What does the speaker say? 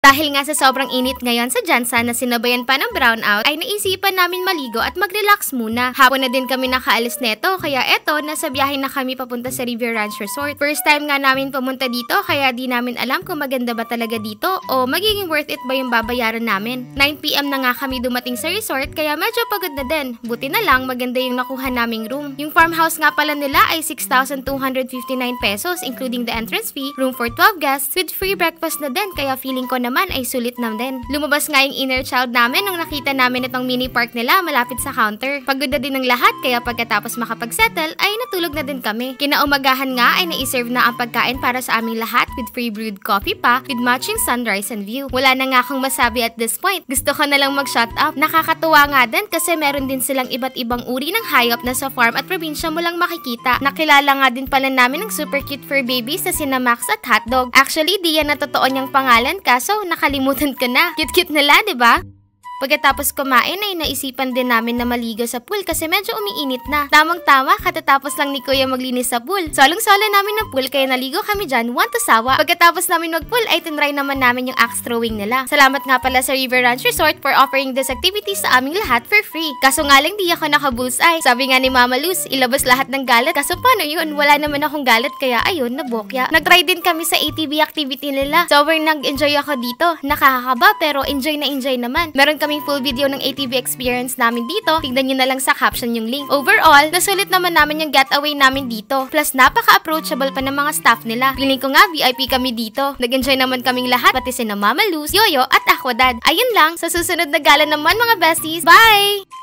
Dahil nga sa sobrang init ngayon sa Jansa na sinabayan pa ng brownout, ay naisipan namin maligo at mag-relax muna. Hapon na din kami nakaalis neto, kaya eto, nasa biyahe na kami papunta sa River Ranch Resort. First time nga namin pumunta dito, kaya di namin alam kung maganda ba talaga dito o magiging worth it ba yung babayaran namin. 9 PM na nga kami dumating sa resort, kaya medyo pagod na din. Buti na lang maganda yung nakuha naming room. Yung farmhouse nga pala nila ay 6,259 pesos including the entrance fee, room for 12 guests with free breakfast na din, kaya feeling ko naman ay sulit na din. Lumabas nga yung inner child namin nung nakita namin itong mini park nila malapit sa counter. Pagod na din ng lahat, kaya pagkatapos makapag-settle ay natulog na din kami. Kinaumagahan nga ay naiserve na ang pagkain para sa aming lahat with free brewed coffee pa with matching sunrise and view. Wala na nga akong masabi at this point. Gusto ko na lang mag-shut up. Nakakatuwa nga din kasi meron din silang iba't ibang uri ng hayop na sa farm at probinsya mo lang makikita. Nakilala nga din pala namin ng super cute fur babies na sina Max at Hotdog. Actually, di yan na totoo niyang pangalan kaso nakalimutan ko na. Cute-cute nila, diba? Pagkatapos kumain ay naisipan din namin na maligo sa pool kasi medyo umiinit na. Tamang-tama, katatapos lang ni Kuya maglinis sa pool. Solong-solo namin ng pool kaya naligo kami dyan, want to sawa. Pagkatapos namin mag-pool ay tinry naman namin yung axe throwing nila. Salamat nga pala sa River Ranch Resort for offering this activities sa aming lahat for free. Kaso nga lang di ako naka-bullseye. Sabi nga ni Mama Luz, ilabas lahat ng galit. Kaso paano yun? Wala naman akong galit kaya ayun, nabokya. Nag-try din kami sa ATV activity nila. Sobrang nag-enjoy ako dito. Nakakakaba pero enjoy na enjoy naman. Meron kaming full video ng ATV experience namin dito. Tignan nyo na lang sa caption yung link. Overall, nasulit naman namin yung getaway namin dito. Plus, napaka-approachable pa ng mga staff nila. Feeling ko nga, VIP kami dito. Nag-enjoy naman kaming lahat, pati sina Mama Luz, Yoyo, at Aquadad. Ayun lang, sa susunod na gala naman mga besties. Bye!